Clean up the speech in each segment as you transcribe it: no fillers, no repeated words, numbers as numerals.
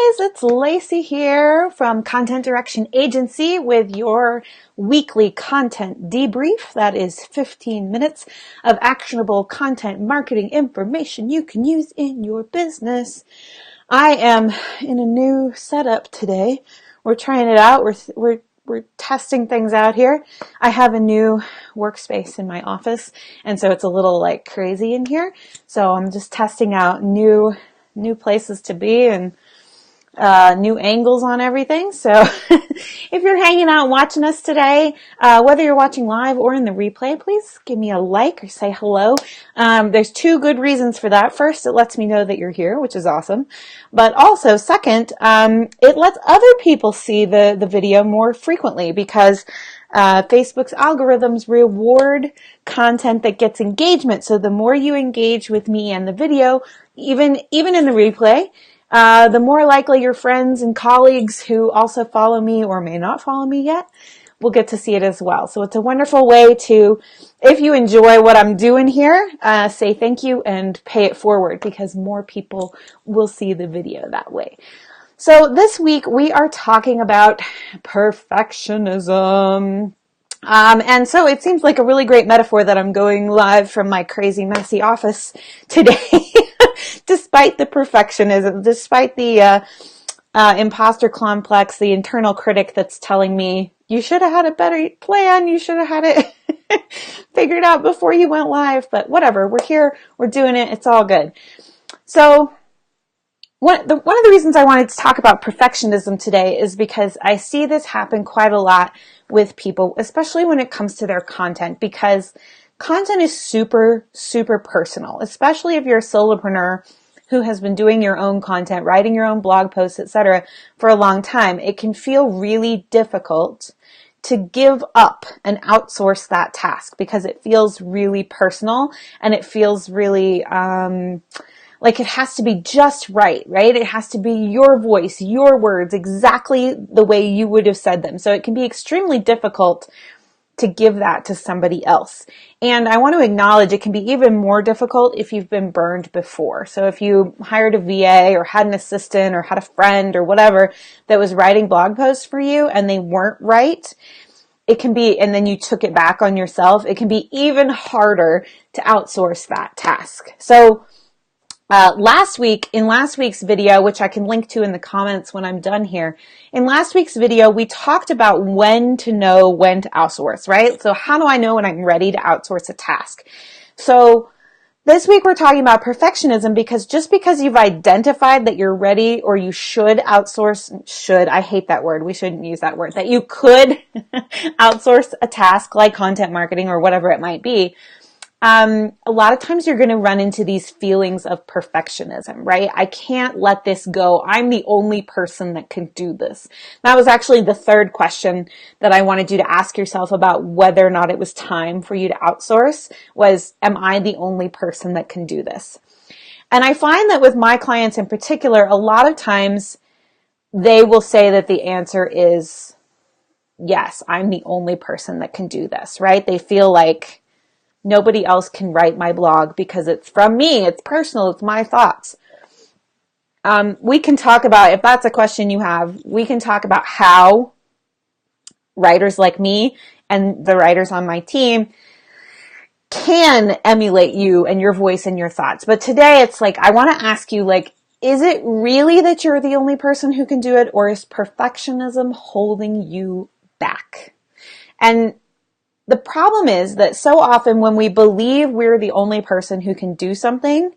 guys, it's Lacey here from Content Direction Agency with your weekly content debrief. That is 15 minutes of actionable content marketing information you can use in your business. I am in a new setup today. We're trying it out. We're testing things out here. I have a new workspace in my office, and so it's a little crazy in here. So I'm just testing out new places to be and new angles on everything. So if you're hanging out and watching us today, whether you're watching live or in the replay, please give me a like or say hello. There's two good reasons for that. First, it lets me know that you're here, which is awesome. But also, second, it lets other people see the video more frequently because Facebook's algorithms reward content that gets engagement. So the more you engage with me and the video, even in the replay, the more likely your friends and colleagues who also follow me or may not follow me yet will get to see it as well. So it's a wonderful way to, if you enjoy what I'm doing here, say thank you and pay it forward because more people will see the video that way. So this week we are talking about perfectionism. And so it seems like a really great metaphor that I'm going live from my crazy, messy office today, despite the perfectionism, despite the imposter complex, the internal critic that's telling me, you should have had a better plan, you should have had it figured out before you went live, but whatever, we're here, we're doing it, it's all good. So one of the reasons I wanted to talk about perfectionism today is because I see this happen quite a lot with people, especially when it comes to their content, because content is super, super personal, especially if you're a solopreneur who has been doing your own content, writing your own blog posts, etc. for a long time. It can feel really difficult to give up and outsource that task because it feels really personal and it feels really like it has to be just right? It has to be your voice, your words, exactly the way you would have said them. So it can be extremely difficult to give that to somebody else. And I want to acknowledge it can be even more difficult if you've been burned before. So if you hired a VA or had an assistant or had a friend or whatever that was writing blog posts for you and they weren't right, it can be, and then you took it back on yourself, it can be even harder to outsource that task. So in last week's video, which I can link to in the comments when I'm done here, in last week's video, we talked about when to know when to outsource, right? So how do I know when I'm ready to outsource a task? So this week we're talking about perfectionism because just because you've identified that you're ready or you should outsource, I hate that word, we shouldn't use that word, that you could outsource a task like content marketing or whatever it might be, a lot of times you're going to run into these feelings of perfectionism, right? I can't let this go. I'm the only person that can do this. That was actually the third question that I wanted you to ask yourself about whether or not it was time for you to outsource was, am I the only person that can do this? And I find that with my clients in particular, a lot of times they will say that the answer is, yes, I'm the only person that can do this, right? They feel like nobody else can write my blog because it's from me, it's personal, it's my thoughts. We can talk about, if that's a question you have, we can talk about how writers like me and the writers on my team can emulate you and your voice and your thoughts. But today it's I want to ask you, is it really that you're the only person who can do it, or is perfectionism holding you back? And the problem is that so often when we believe we're the only person who can do something,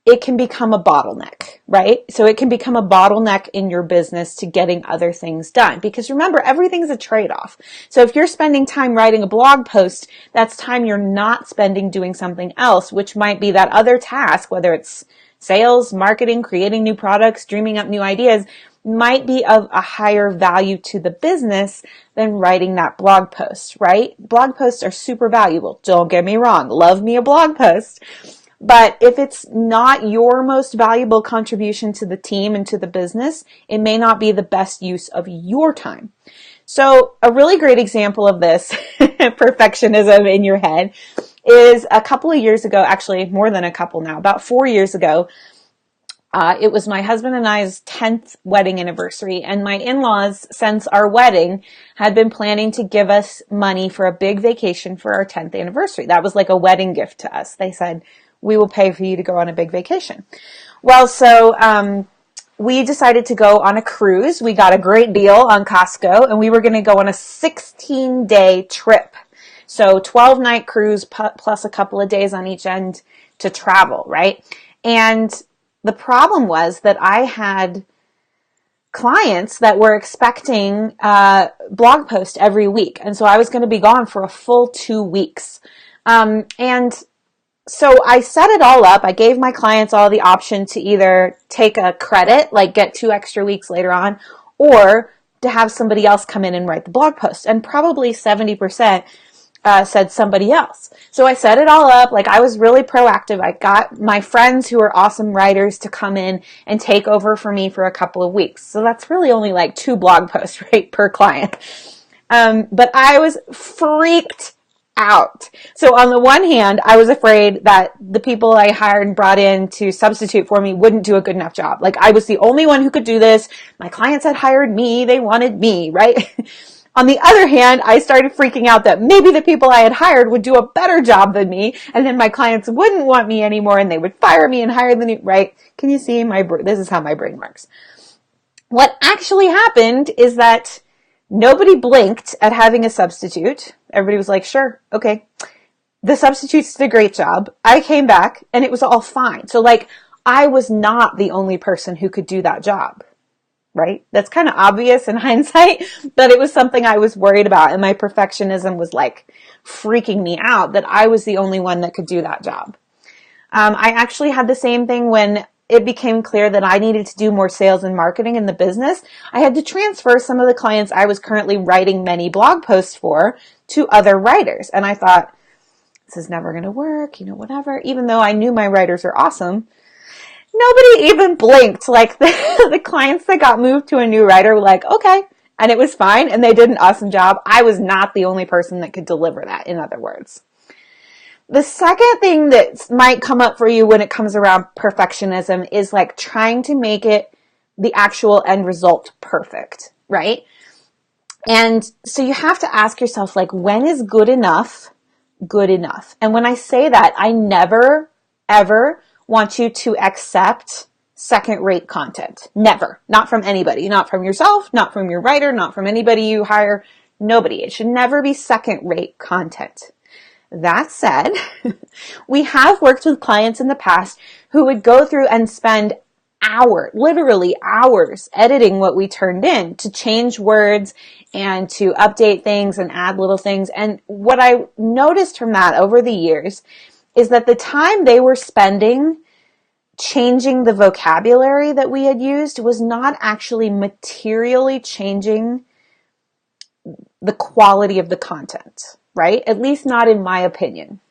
it can become a bottleneck, right? So it can become a bottleneck in your business to getting other things done. Because remember, everything's a trade-off. So if you're spending time writing a blog post, that's time you're not spending doing something else, which might be that other task, whether it's sales, marketing, creating new products, dreaming up new ideas, might be of a higher value to the business than writing that blog post, right? Blog posts are super valuable. Don't get me wrong. Love me a blog post. But if it's not your most valuable contribution to the team and to the business, it may not be the best use of your time. So a really great example of this, perfectionism in your head, is a couple of years ago, actually more than a couple now, about 4 years ago, It was my husband and I's 10th wedding anniversary, and my in-laws, since our wedding, had been planning to give us money for a big vacation for our 10th anniversary. That was like a wedding gift to us. They said, we will pay for you to go on a big vacation. Well, so we decided to go on a cruise. We got a great deal on Costco, and we were going to go on a 16-day trip. So 12-night cruise plus a couple of days on each end to travel, right? And the problem was that I had clients that were expecting a blog post every week. And so I was going to be gone for a full 2 weeks. And so I set it all up. I gave my clients all the option to either take a credit, like get 2 extra weeks later on, or to have somebody else come in and write the blog post. And probably 70% said somebody else. So I set it all up. Like, I was really proactive. I got my friends who are awesome writers to come in and take over for me for a couple of weeks. So that's really only like 2 blog posts, right, per client. But I was freaked out. So on the one hand, I was afraid that the people I hired and brought in to substitute for me wouldn't do a good enough job. Like, I was the only one who could do this. My clients had hired me. They wanted me, right? On the other hand, I started freaking out that maybe the people I had hired would do a better job than me, and then my clients wouldn't want me anymore, and they would fire me and hire the new, right? Can you see this is how my brain works. What actually happened is that nobody blinked at having a substitute. Everybody was like, sure, okay. The substitutes did a great job. I came back, and it was all fine. So, like, I was not the only person who could do that job. Right? That's kind of obvious in hindsight, but it was something I was worried about, and my perfectionism was like freaking me out that I was the only one that could do that job. I actually had the same thing when it became clear that I needed to do more sales and marketing in the business. I had to transfer some of the clients I was currently writing many blog posts for to other writers. And I thought, this is never going to work, whatever, even though I knew my writers are awesome. Nobody even blinked. Like, the clients that got moved to a new writer were like, okay. And it was fine. And they did an awesome job. I was not the only person that could deliver that, in other words. The second thing that might come up for you when it comes around perfectionism is like trying to make it the actual end result perfect, right? And so you have to ask yourself, like, when is good enough good enough? And when I say that, I never, ever want you to accept second-rate content. Never. Not from anybody. Not from yourself, not from your writer, not from anybody you hire. Nobody. It should never be second-rate content. That said, we have worked with clients in the past who would go through and spend literally hours editing what we turned in to change words and to update things and add little things. And what I noticed from that over the years is that the time they were spending changing the vocabulary that we had used was not actually materially changing the quality of the content, right? At least not in my opinion.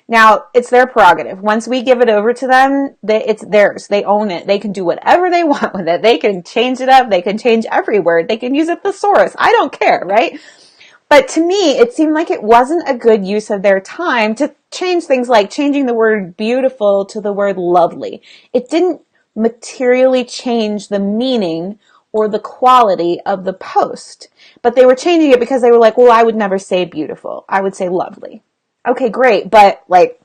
Now, it's their prerogative. Once we give it over to them, it's theirs. They own it. They can do whatever they want with it. They can change it up. They can change every word. They can use a thesaurus. I don't care, right? But to me, it seemed like it wasn't a good use of their time to change things like changing the word beautiful to the word lovely. It didn't materially change the meaning or the quality of the post. But they were changing it because they were like, well, I would never say beautiful. I would say lovely. Okay, great. But like,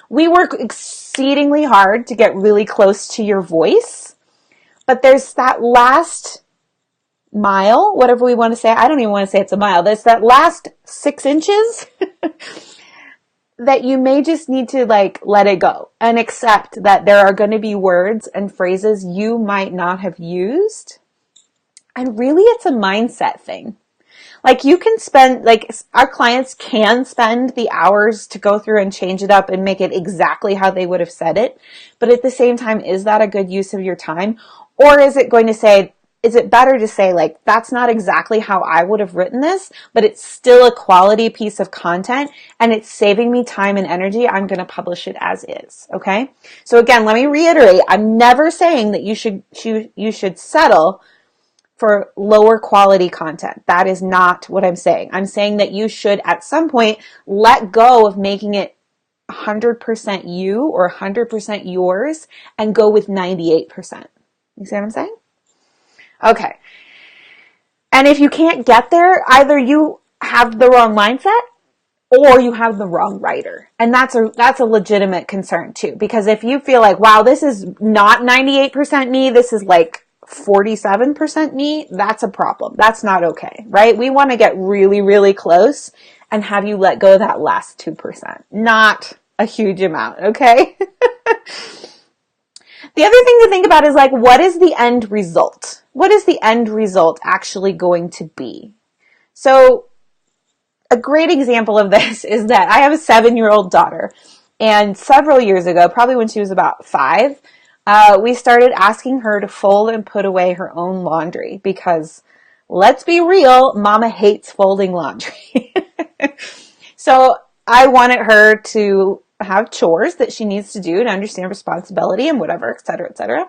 we work exceedingly hard to get really close to your voice. But there's that last mile, whatever we want to say. I don't even want to say it's a mile. There's that last 6 inches that you may just need to like let it go and accept that there are going to be words and phrases you might not have used. And really, it's a mindset thing. Like, you can spend, like, our clients can spend the hours to go through and change it up and make it exactly how they would have said it. But at the same time, is that a good use of your time? Or is it better to say, like, that's not exactly how I would have written this, but it's still a quality piece of content and it's saving me time and energy. I'm going to publish it as is. Okay. So again, let me reiterate. I'm never saying that you should settle for lower quality content. That is not what I'm saying. I'm saying that you should at some point let go of making it 100% you or 100% yours and go with 98%. You see what I'm saying? Okay. And if you can't get there, either you have the wrong mindset or you have the wrong writer. And that's a legitimate concern too. Because if you feel like, wow, this is not 98% me, this is like 47% me, that's a problem. That's not okay, right? We want to get really, really close and have you let go of that last 2%. Not a huge amount, okay? The other thing to think about is like, what is the end result? What is the end result actually going to be? So a great example of this is that I have a 7-year-old daughter, and several years ago, probably when she was about 5, we started asking her to fold and put away her own laundry because, let's be real, Mama hates folding laundry. So I wanted her to have chores that she needs to do to understand responsibility and whatever, et cetera, et cetera.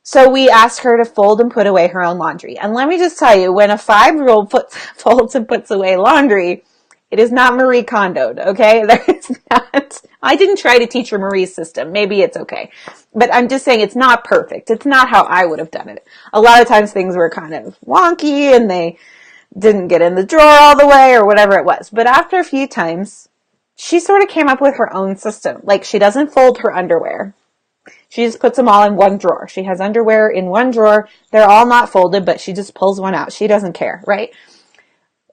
So we asked her to fold and put away her own laundry. And let me just tell you, when a 5-year-old folds and puts away laundry, it is not Marie Kondoed, okay? There is not. I didn't try to teach her Marie's system. Maybe it's okay. But I'm just saying it's not perfect. It's not how I would have done it. A lot of times things were kind of wonky and they didn't get in the drawer all the way or whatever it was. But after a few times, she sort of came up with her own system. Like, she doesn't fold her underwear. She just puts them all in one drawer. She has underwear in one drawer. They're all not folded, but she just pulls one out. She doesn't care, right?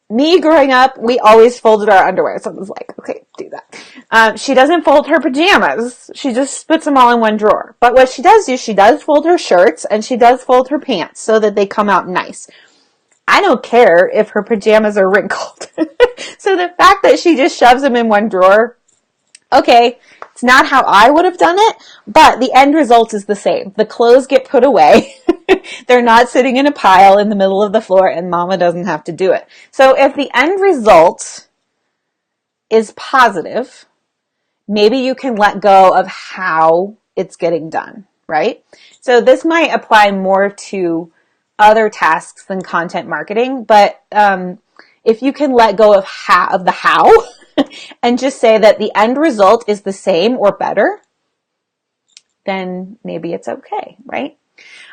Me growing up, we always folded our underwear. So it was like, okay, do that. She doesn't fold her pajamas. She just puts them all in one drawer. But what she does do, she does fold her shirts and she does fold her pants so that they come out nice. I don't care if her pajamas are wrinkled. So the fact that she just shoves them in one drawer, okay, it's not how I would have done it, but the end result is the same. The clothes get put away. They're not sitting in a pile in the middle of the floor, and Mama doesn't have to do it. So if the end result is positive, maybe you can let go of how it's getting done, right? So this might apply more to other tasks than content marketing, but if you can let go of the how and just say that the end result is the same or better, then maybe it's okay, right?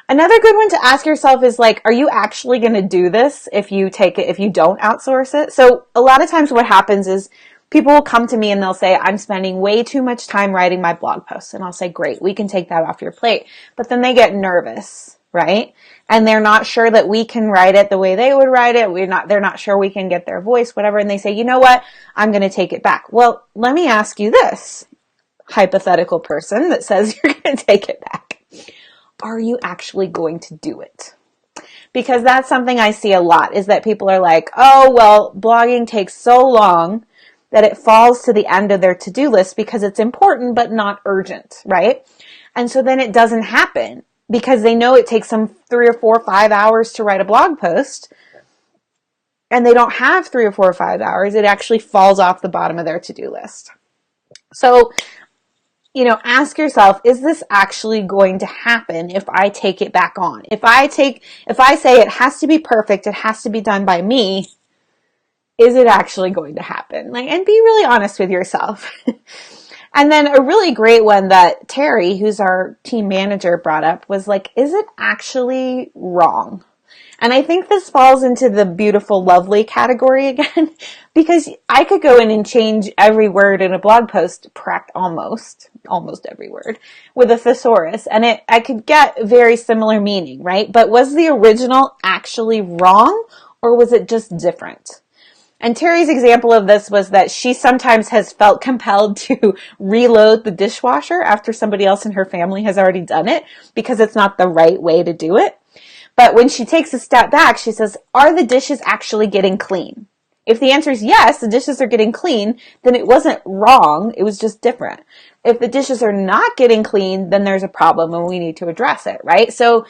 Another good one to ask yourself is like, are you actually going to do this if you don't outsource it? So a lot of times what happens is people will come to me and they'll say, I'm spending way too much time writing my blog posts. And I'll say, great, we can take that off your plate. But then they get nervous, right? And they're not sure that we can write it the way they would write it. They're not sure we can get their voice, whatever. And they say, you know what? I'm going to take it back. Well, let me ask you this, hypothetical person that says you're going to take it back. Are you actually going to do it? Because that's something I see a lot, is that people are like, oh, well, blogging takes so long that it falls to the end of their to-do list because it's important but not urgent, right? And so then it doesn't happen because they know it takes them 3 or 4 or 5 hours to write a blog post, and they don't have 3 or 4 or 5 hours. It actually falls off the bottom of their to-do list. So, ask yourself, is this actually going to happen if I take it back on? If I say it has to be perfect, it has to be done by me, is it actually going to happen? And be really honest with yourself. And then a really great one that Terry, who's our team manager, brought up was like, is it actually wrong? And I think this falls into the beautiful, lovely category again, because I could go in and change every word in a blog post, almost every word, with a thesaurus, and I could get very similar meaning, right? But was the original actually wrong, or was it just different? And Terry's example of this was that she sometimes has felt compelled to reload the dishwasher after somebody else in her family has already done it because it's not the right way to do it. But when she takes a step back, she says, are the dishes actually getting clean? If the answer is yes, the dishes are getting clean, then it wasn't wrong, it was just different. If the dishes are not getting clean, then there's a problem and we need to address it, right? So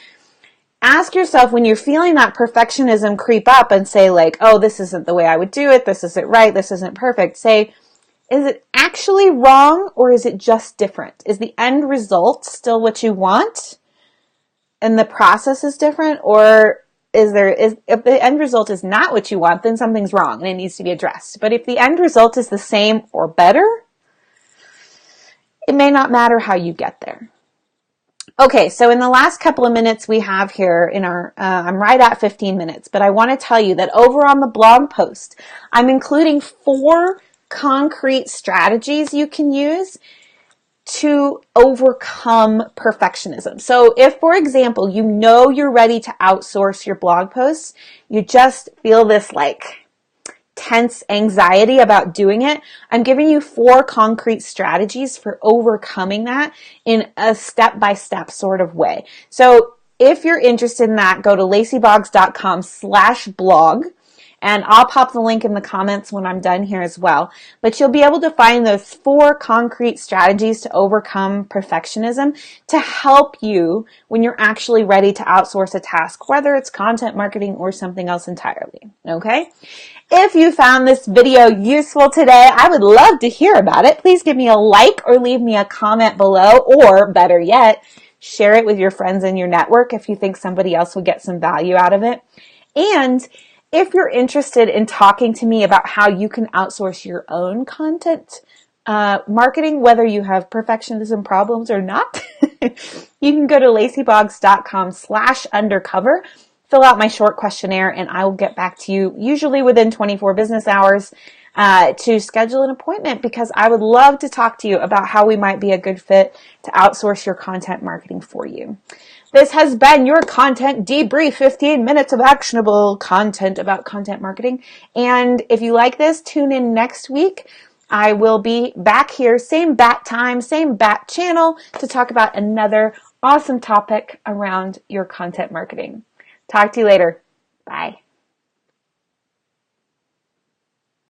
ask yourself when you're feeling that perfectionism creep up and say like, oh, this isn't the way I would do it, this isn't right, this isn't perfect. Say, is it actually wrong or is it just different? Is the end result still what you want and the process is different, or if the end result is not what you want, then something's wrong and it needs to be addressed. But if the end result is the same or better, it may not matter how you get there. Okay, so in the last couple of minutes we have here in our, I'm right at 15 minutes, but I want to tell you that over on the blog post, I'm including 4 concrete strategies you can use to overcome perfectionism. So if, for example, you know you're ready to outsource your blog posts, you just feel this like tense anxiety about doing it, I'm giving you 4 concrete strategies for overcoming that in a step-by-step sort of way. So if you're interested in that, go to lacyboggs.com/blog. And I'll pop the link in the comments when I'm done here as well. But you'll be able to find those 4 concrete strategies to overcome perfectionism to help you when you're actually ready to outsource a task, whether it's content marketing or something else entirely. Okay? If you found this video useful today, I would love to hear about it. Please give me a like or leave me a comment below, or better yet, share it with your friends in your network if you think somebody else will get some value out of it. And if you're interested in talking to me about how you can outsource your own content marketing, whether you have perfectionism problems or not, you can go to lacyboggs.com/undercover, fill out my short questionnaire, and I will get back to you usually within 24 business hours to schedule an appointment, because I would love to talk to you about how we might be a good fit to outsource your content marketing for you. This has been your Content Debrief, 15 minutes of actionable content about content marketing. And if you like this, tune in next week. I will be back here, same bat time, same bat channel, to talk about another awesome topic around your content marketing. Talk to you later. Bye.